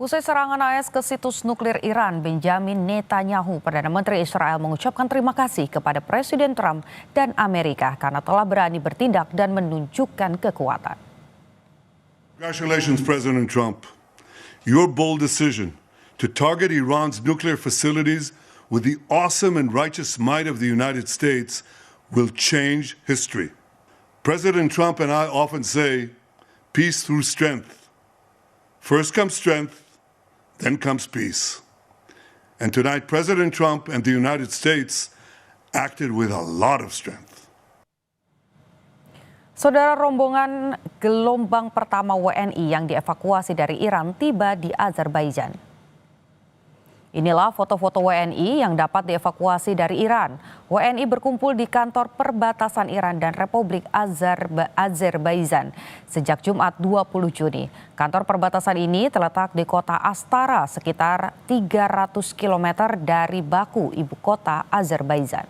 Usai serangan AS ke situs nuklir Iran, Benjamin Netanyahu, Perdana Menteri Israel, mengucapkan terima kasih kepada Presiden Trump dan Amerika karena telah berani bertindak dan menunjukkan kekuatan. Congratulations, President Trump. Your bold decision to target Iran's nuclear facilities with the awesome and righteous might of the United States will change history. President Trump and I often say, peace through strength. First comes strength, then comes peace. And tonight, President Trump and the United States acted with a lot of strength. Saudara, rombongan gelombang pertama WNI yang dievakuasi dari Iran tiba di Azerbaijan. Inilah foto-foto WNI yang dapat dievakuasi dari Iran. WNI berkumpul di kantor perbatasan Iran dan Republik Azerbaijan sejak Jumat 20 Juni. Kantor perbatasan ini terletak di kota Astara, sekitar 300 km dari Baku, ibu kota Azerbaijan.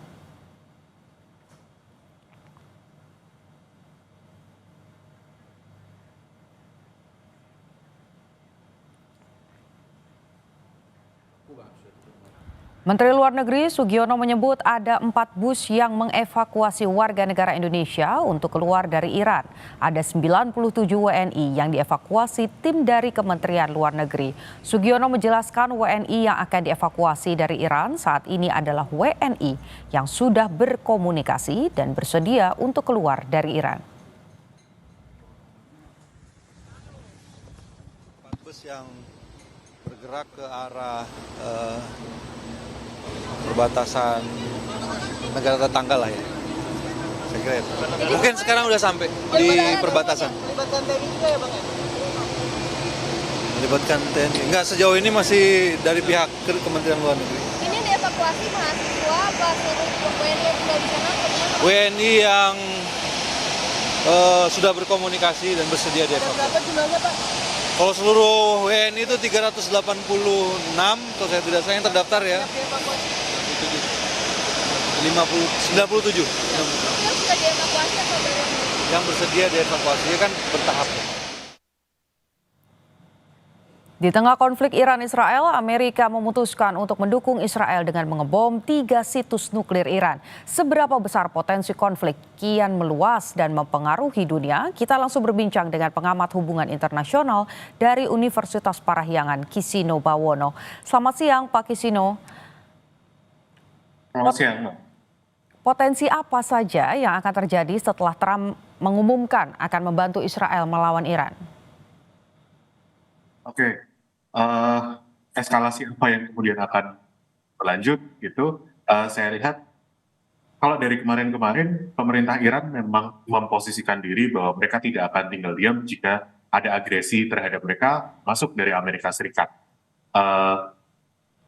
Menteri Luar Negeri Sugiono menyebut ada 4 bus yang mengevakuasi warga negara Indonesia untuk keluar dari Iran. Ada 97 WNI yang dievakuasi tim dari Kementerian Luar Negeri. Sugiono menjelaskan WNI yang akan dievakuasi dari Iran saat ini adalah WNI yang sudah berkomunikasi dan bersedia untuk keluar dari Iran. Bus yang bergerak ke arah perbatasan negara tetangga lah ya. Saya kira itu. Mungkin sekarang udah sampai di perbatasan. Melibatkan TNI juga ya Bang ya? Melibatkan TNI. Enggak, sejauh ini masih dari pihak Kementerian Luar Negeri. Ini dievakuasi mahasiswa apa seluruh WNI yang tinggal di sana? WNI yang sudah berkomunikasi dan bersedia dievakuasi. Berapa jumlahnya Pak? Kalau seluruh WNI itu 386, kalau saya tidak salah yang terdaftar ya. 97. Yang sudah dievakuasi atau belum? Yang bersedia dievakuasi kan bertahap. Di tengah konflik Iran-Israel, Amerika memutuskan untuk mendukung Israel dengan mengebom 3 situs nuklir Iran. Seberapa besar potensi konflik kian meluas dan mempengaruhi dunia? Kita langsung berbincang dengan pengamat hubungan internasional dari Universitas Parahyangan, Kisino Bawono. Selamat siang, Pak Kisino. Selamat siang, Mbak. Potensi apa saja yang akan terjadi setelah Trump mengumumkan akan membantu Israel melawan Iran? Oke, eskalasi apa yang kemudian akan berlanjut gitu, saya lihat kalau dari kemarin-kemarin pemerintah Iran memang memposisikan diri bahwa mereka tidak akan tinggal diam jika ada agresi terhadap mereka masuk dari Amerika Serikat.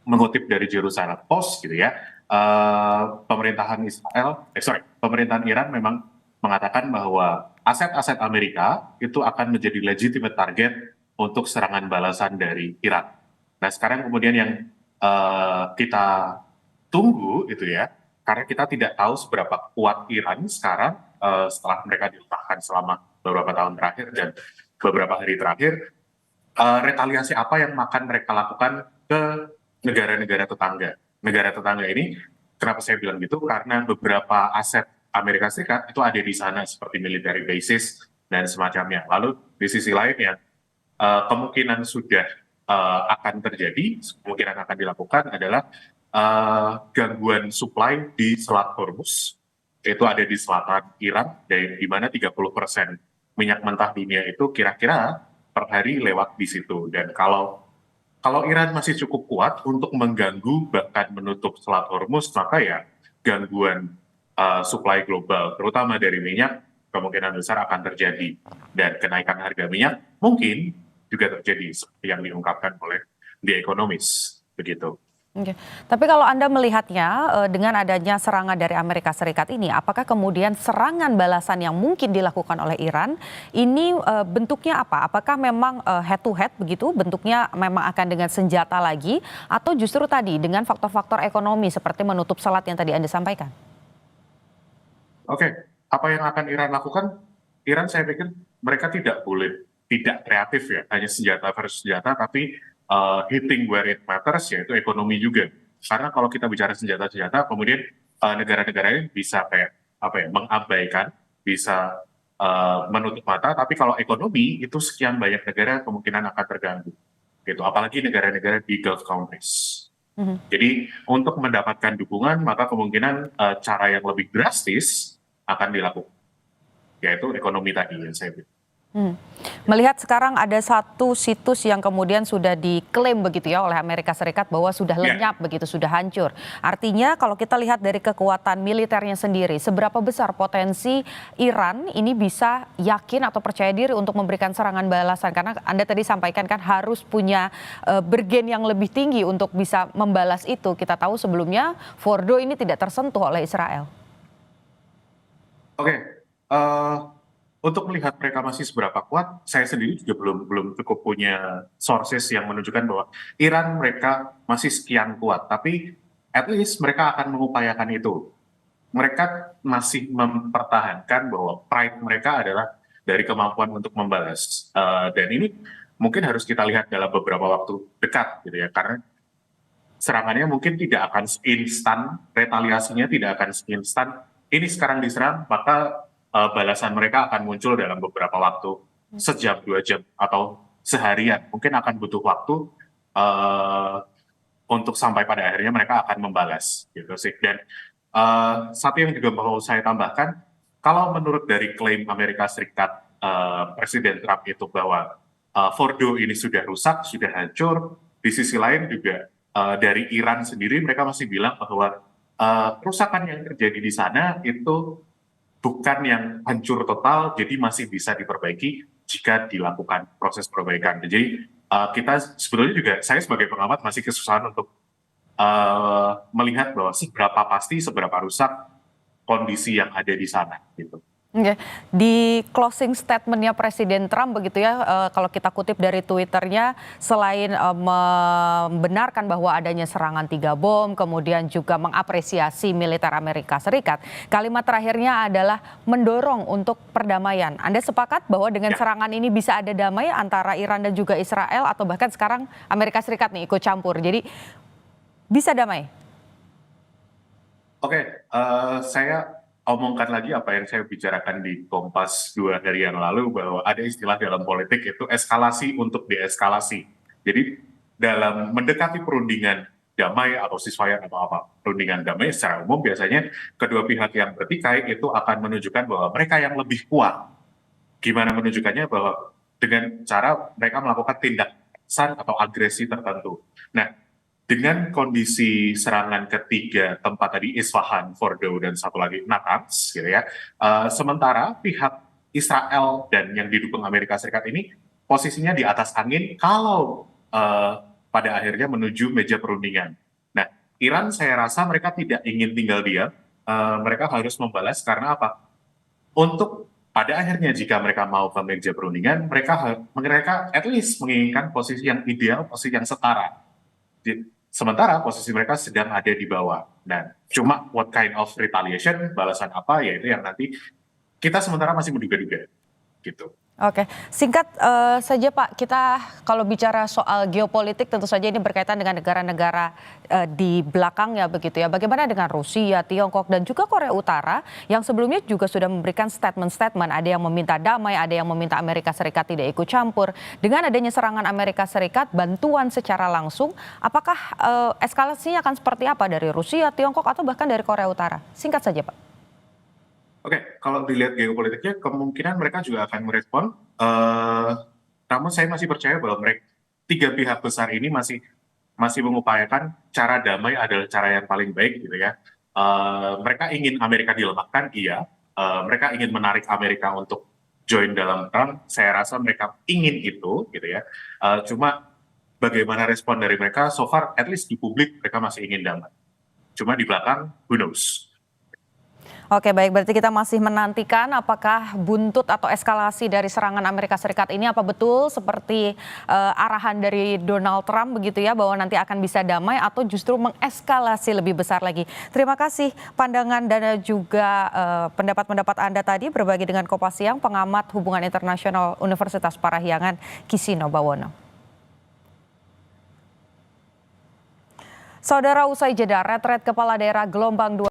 Mengutip dari Jerusalem Post gitu ya, pemerintahan Iran memang mengatakan bahwa aset-aset Amerika itu akan menjadi legitimate target untuk serangan balasan dari Iran. Nah sekarang kemudian yang kita tunggu itu ya, karena kita tidak tahu seberapa kuat Iran sekarang setelah mereka diletakkan selama beberapa tahun terakhir dan beberapa hari terakhir, retaliasi apa yang akan mereka lakukan ke negara-negara tetangga. Negara tetangga ini, kenapa saya bilang gitu? Karena beberapa aset Amerika Serikat itu ada di sana seperti military bases dan semacamnya. Lalu di sisi lain ya, kemungkinan sudah akan terjadi, kemungkinan akan dilakukan adalah gangguan supply di Selat Hormuz. Itu ada di selatan Iran, di mana 30% minyak mentah dunia itu kira-kira per hari lewat di situ. Dan kalau Iran masih cukup kuat untuk mengganggu bahkan menutup Selat Hormuz, maka ya gangguan supply global, terutama dari minyak, kemungkinan besar akan terjadi. Dan kenaikan harga minyak mungkin juga terjadi seperti yang diungkapkan oleh The Economist, begitu. Oke. Tapi kalau Anda melihatnya dengan adanya serangan dari Amerika Serikat ini, apakah kemudian serangan balasan yang mungkin dilakukan oleh Iran ini bentuknya apa? Apakah memang head to head begitu, bentuknya memang akan dengan senjata lagi, atau justru tadi dengan faktor-faktor ekonomi seperti menutup selat yang tadi Anda sampaikan? Oke, apa yang akan Iran lakukan? Iran saya pikir mereka tidak boleh tidak kreatif ya, hanya senjata versus senjata, tapi hitting where it matters, yaitu ekonomi juga. Karena kalau kita bicara senjata-senjata, kemudian negara-negara ini bisa kayak mengabaikan, bisa menutup mata. Tapi kalau ekonomi itu sekian banyak negara kemungkinan akan terganggu, gitu. Apalagi negara-negara di Gulf countries. Jadi untuk mendapatkan dukungan, maka kemungkinan cara yang lebih drastis akan dilakukan, yaitu ekonomi tadi yang saya bilang. Melihat sekarang ada satu situs yang kemudian sudah diklaim begitu ya oleh Amerika Serikat bahwa sudah lenyap begitu, sudah hancur. Artinya kalau kita lihat dari kekuatan militernya sendiri, seberapa besar potensi Iran ini bisa yakin atau percaya diri untuk memberikan serangan balasan? Karena Anda tadi sampaikan kan harus punya bergen yang lebih tinggi untuk bisa membalas itu. Kita tahu sebelumnya Fordo ini tidak tersentuh oleh Israel. Oke. Untuk melihat mereka masih seberapa kuat, saya sendiri juga belum cukup punya sources yang menunjukkan bahwa Iran mereka masih sekian kuat. Tapi at least mereka akan mengupayakan itu. Mereka masih mempertahankan bahwa pride mereka adalah dari kemampuan untuk membalas. Dan ini mungkin harus kita lihat dalam beberapa waktu dekat, gitu ya. Karena serangannya mungkin tidak akan instan, retaliasinya tidak akan instan. Ini sekarang diserang, maka balasan mereka akan muncul dalam beberapa waktu, sejam, 2 jam, atau seharian. Mungkin akan butuh waktu untuk sampai pada akhirnya mereka akan membalas, gitu sih. Dan satu yang juga mau saya tambahkan, kalau menurut dari klaim Amerika Serikat, Presiden Trump itu bahwa Fordo ini sudah rusak, sudah hancur, di sisi lain juga dari Iran sendiri mereka masih bilang bahwa kerusakan yang terjadi di sana itu bukan yang hancur total, jadi masih bisa diperbaiki jika dilakukan proses perbaikan. Jadi kita sebetulnya juga, saya sebagai pengamat masih kesusahan untuk melihat bahwa seberapa rusak kondisi yang ada di sana, gitu. Oke. Di closing statementnya Presiden Trump begitu ya, kalau kita kutip dari Twitternya, selain membenarkan bahwa adanya serangan 3 bom, kemudian juga mengapresiasi militer Amerika Serikat, kalimat terakhirnya adalah mendorong untuk perdamaian. Anda sepakat bahwa dengan serangan ini bisa ada damai antara Iran dan juga Israel, atau bahkan sekarang Amerika Serikat nih ikut campur, jadi bisa damai? Oke, saya omongkan lagi apa yang saya bicarakan di Kompas 2 hari yang lalu, bahwa ada istilah dalam politik itu eskalasi untuk deeskalasi. Jadi dalam mendekati perundingan damai atau ceasefire atau apa, perundingan damai secara umum biasanya kedua pihak yang bertikai itu akan menunjukkan bahwa mereka yang lebih kuat. Gimana menunjukkannya? Bahwa dengan cara mereka melakukan tindakan atau agresi tertentu. Nah, dengan kondisi serangan ketiga tempat tadi Isfahan, Fordo, dan satu lagi Natanz, gitu ya. Sementara pihak Israel dan yang didukung Amerika Serikat ini posisinya di atas angin kalau pada akhirnya menuju meja perundingan. Nah, Iran saya rasa mereka tidak ingin tinggal diam, mereka harus membalas karena apa? Untuk pada akhirnya jika mereka mau ke meja perundingan, mereka at least menginginkan posisi yang ideal, posisi yang setara. Sementara posisi mereka sedang ada di bawah. Dan cuma what kind of retaliation, balasan apa, yaitu yang nanti kita sementara masih menduga-duga, gitu. Oke, singkat saja Pak, kita kalau bicara soal geopolitik tentu saja ini berkaitan dengan negara-negara di belakangnya begitu ya. Bagaimana dengan Rusia, Tiongkok, dan juga Korea Utara yang sebelumnya juga sudah memberikan statement-statement. Ada yang meminta damai, ada yang meminta Amerika Serikat tidak ikut campur. Dengan adanya serangan Amerika Serikat, bantuan secara langsung, apakah eskalasinya akan seperti apa dari Rusia, Tiongkok, atau bahkan dari Korea Utara? Singkat saja Pak. Oke, kalau dilihat geopolitiknya, kemungkinan mereka juga akan merespon. Namun saya masih percaya bahwa tiga pihak besar ini masih mengupayakan cara damai adalah cara yang paling baik, gitu ya. Mereka ingin Amerika dilemahkan, iya. Mereka ingin menarik Amerika untuk join dalam perang. Saya rasa mereka ingin itu, gitu ya. Cuma bagaimana respon dari mereka? So far, at least di publik mereka masih ingin damai. Cuma di belakang, who knows? Oke, baik, berarti kita masih menantikan apakah buntut atau eskalasi dari serangan Amerika Serikat ini apa betul seperti arahan dari Donald Trump begitu ya, bahwa nanti akan bisa damai atau justru mengeskalasi lebih besar lagi. Terima kasih pandangan dan juga pendapat-pendapat Anda tadi berbagi dengan Kompas Siang, pengamat hubungan internasional Universitas Parahyangan Kisino Bawono. Saudara, usai jeda, retret kepala daerah gelombang 2